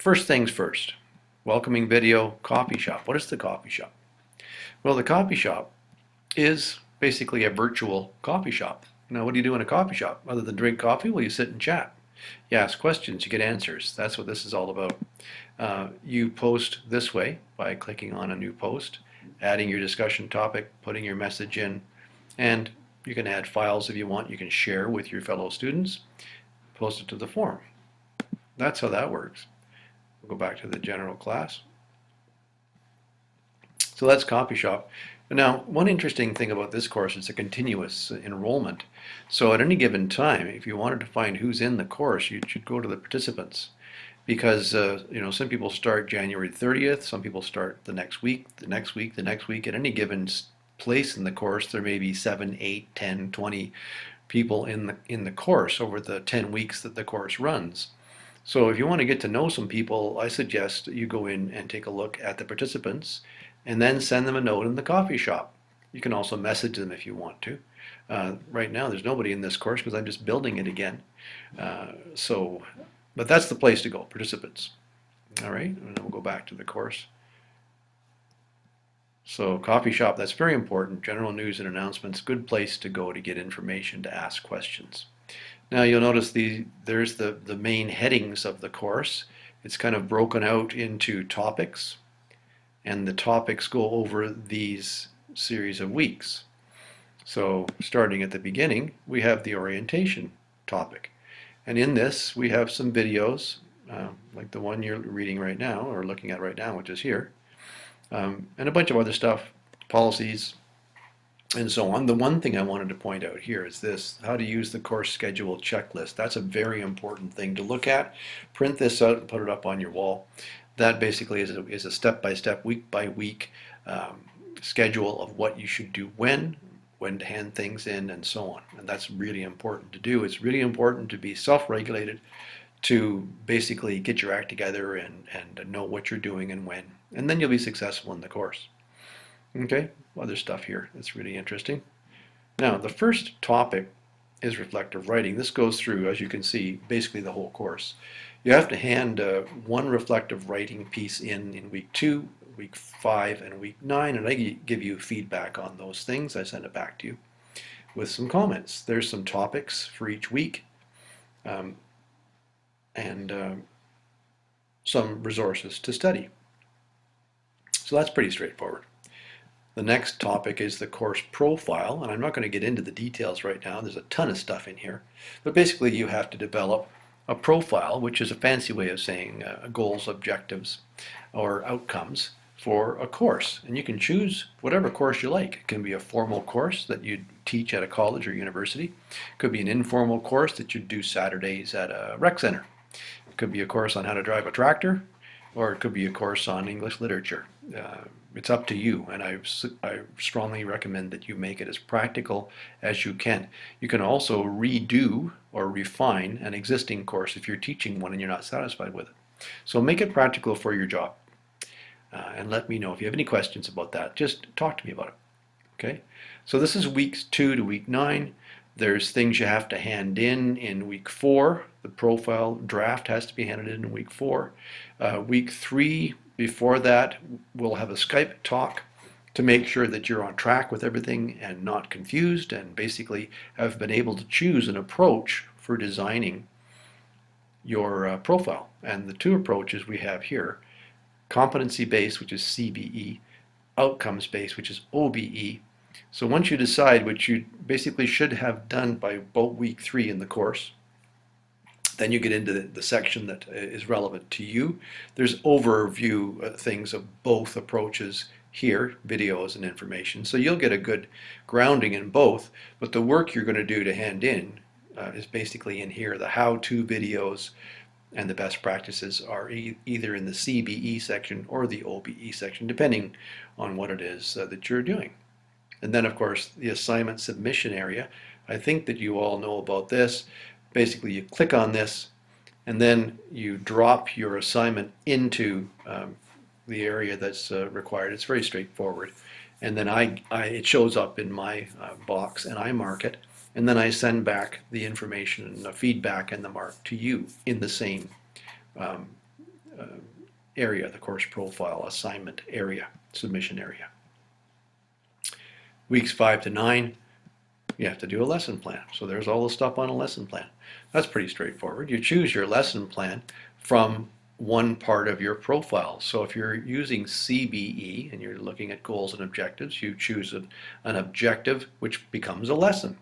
First things first, welcoming video, coffee shop. What is the coffee shop? Well, the coffee shop is basically a virtual coffee shop. Now, what do you do in a coffee shop? Other than drink coffee, well, you sit and chat. You ask questions, you get answers. That's what this is all about. You post this way by clicking on a new post, adding your discussion topic, putting your message in, and you can add files if you want. You can share with your fellow students, post it to the forum. That's how that works. We'll go back to the general class. So that's coffee shop. Now, one interesting thing about this course is a continuous enrollment. So at any given time, if you wanted to find who's in the course, you should go to the participants. Because some people start January 30th, some people start the next week, the next week, the next week. At any given place in the course, there may be 7, 8, 10, 20 people in the course over the 10 weeks that the course runs. So if you want to get to know some people, I suggest you go in and take a look at the participants and then send them a note in the coffee shop. You can also message them if you want to. Right now there's nobody in this course because I'm just building it again. But that's the place to go, participants. All right, and then we'll go back to the course. So coffee shop, that's very important. General news and announcements, good place to go to get information, to ask questions. Now you'll notice there's the main headings of the course. It's kind of broken out into topics, and the topics go over these series of weeks. So starting at the beginning, we have the orientation topic. And in this, we have some videos, like the one you're reading right now, or looking at right now, which is here, and a bunch of other stuff, policies, and so on. The one thing I wanted to point out here is this, how to use the course schedule checklist. That's a very important thing to look at. Print this out and put it up on your wall. That basically is a step-by-step, week-by-week schedule of what you should do when to hand things in, and so on. And that's really important to do. It's really important to be self-regulated, to basically get your act together and know what you're doing and when. And then you'll be successful in the course. Okay, other stuff here that's really interesting. Now, the first topic is reflective writing. This goes through, as you can see, basically the whole course. You have to hand one reflective writing piece in week 2, week 5, and week 9, and I give you feedback on those things. I send it back to you with some comments. There's some topics for each week, and some resources to study. So that's pretty straightforward. The next topic is the course profile, and I'm not going to get into the details right now. There's a ton of stuff in here. But basically you have to develop a profile, which is a fancy way of saying goals, objectives, or outcomes for a course. And you can choose whatever course you like. It can be a formal course that you teach at a college or university. It could be an informal course that you do Saturdays at a rec center. It could be a course on how to drive a tractor, or it could be a course on English literature. It's up to you, and I strongly recommend that you make it as practical as you can. You can also redo or refine an existing course if you're teaching one and you're not satisfied with it. So make it practical for your job, and let me know if you have any questions about that. Just talk to me about it. Okay? So this is weeks 2 to week 9. There's things you have to hand in week 4. The profile draft has to be handed in week 4. Week 3, before that, we'll have a Skype talk to make sure that you're on track with everything and not confused, and basically have been able to choose an approach for designing your profile. And the 2 approaches we have here, competency-based, which is CBE, outcomes-based, which is OBE. So once you decide what you basically should have done by about week 3 in the course, then you get into the section that is relevant to you. There's overview things of both approaches here, videos and information. So you'll get a good grounding in both, but the work you're going to do to hand in is basically in here. The how-to videos and the best practices are either in the CBE section or the OBE section, depending on what it is that you're doing. And then, of course, the assignment submission area. I think that you all know about this. Basically, you click on this, and then you drop your assignment into the area that's required. It's very straightforward. And then it shows up in my box, and I mark it. And then I send back the information and the feedback and the mark to you in the same area, the course profile, assignment area, submission area. Weeks 5 to 9, you have to do a lesson plan. So there's all the stuff on a lesson plan. That's pretty straightforward. You choose your lesson plan from one part of your profile. So if you're using CBE and you're looking at goals and objectives, you choose an objective which becomes a lesson.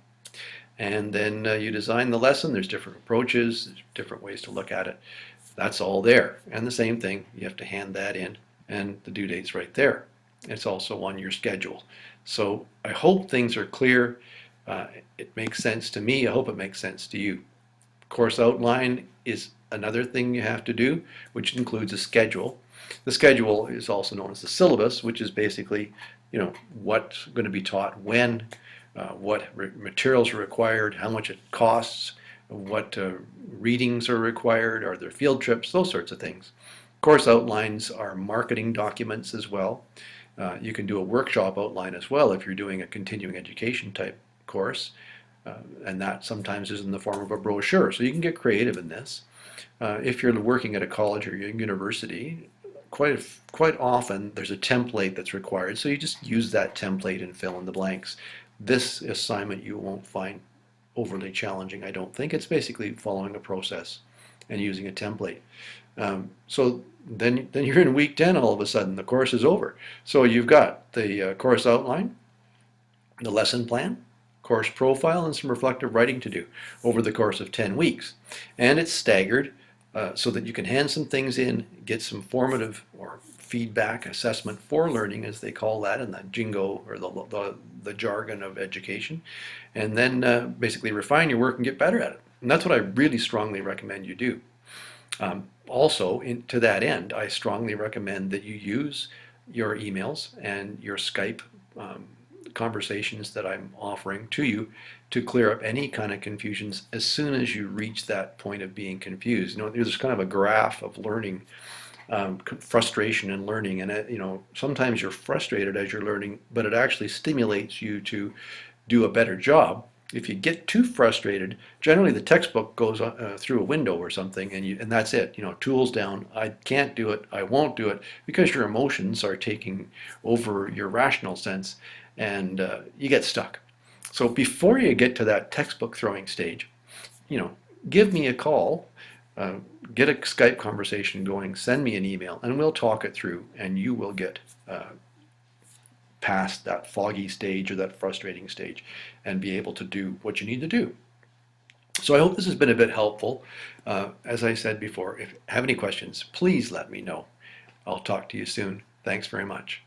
And then you design the lesson. There's different approaches, there's different ways to look at it. That's all there. And the same thing, you have to hand that in, and the due date's right there. It's also on your schedule. So I hope things are clear. It makes sense to me. I hope it makes sense to you. Course outline is another thing you have to do, which includes a schedule. The schedule is also known as the syllabus, which is basically, what's going to be taught when, what materials are required, how much it costs, what readings are required, are there field trips, those sorts of things. Course outlines are marketing documents as well. You can do a workshop outline as well if you're doing a continuing education type course, and that sometimes is in the form of a brochure. So you can get creative in this. If you're working at a college or university, quite often there's a template that's required, so you just use that template and fill in the blanks. This assignment you won't find overly challenging, I don't think. It's basically following a process and using a template. So then you're in week 10 all of a sudden, the course is over. So you've got the course outline, the lesson plan, course profile, and some reflective writing to do over the course of 10 weeks. And it's staggered so that you can hand some things in, get some formative or feedback assessment for learning, as they call that in the jingo or the jargon of education, and then basically refine your work and get better at it. And that's what I really strongly recommend you do. Also, to that end, I strongly recommend that you use your emails and your Skype conversations that I'm offering to you to clear up any kind of confusions as soon as you reach that point of being confused. There's kind of a graph of learning, frustration in learning, and sometimes you're frustrated as you're learning, but it actually stimulates you to do a better job. If you get too frustrated, generally the textbook goes through a window or something, and that's it. Tools down. I can't do it. I won't do it, because your emotions are taking over your rational sense, and you get stuck. So before you get to that textbook throwing stage, give me a call, get a Skype conversation going, send me an email, and we'll talk it through, and you will get past that foggy stage or that frustrating stage and be able to do what you need to do. So I hope this has been a bit helpful. As I said before, if you have any questions, please let me know. I'll talk to you soon. Thanks very much.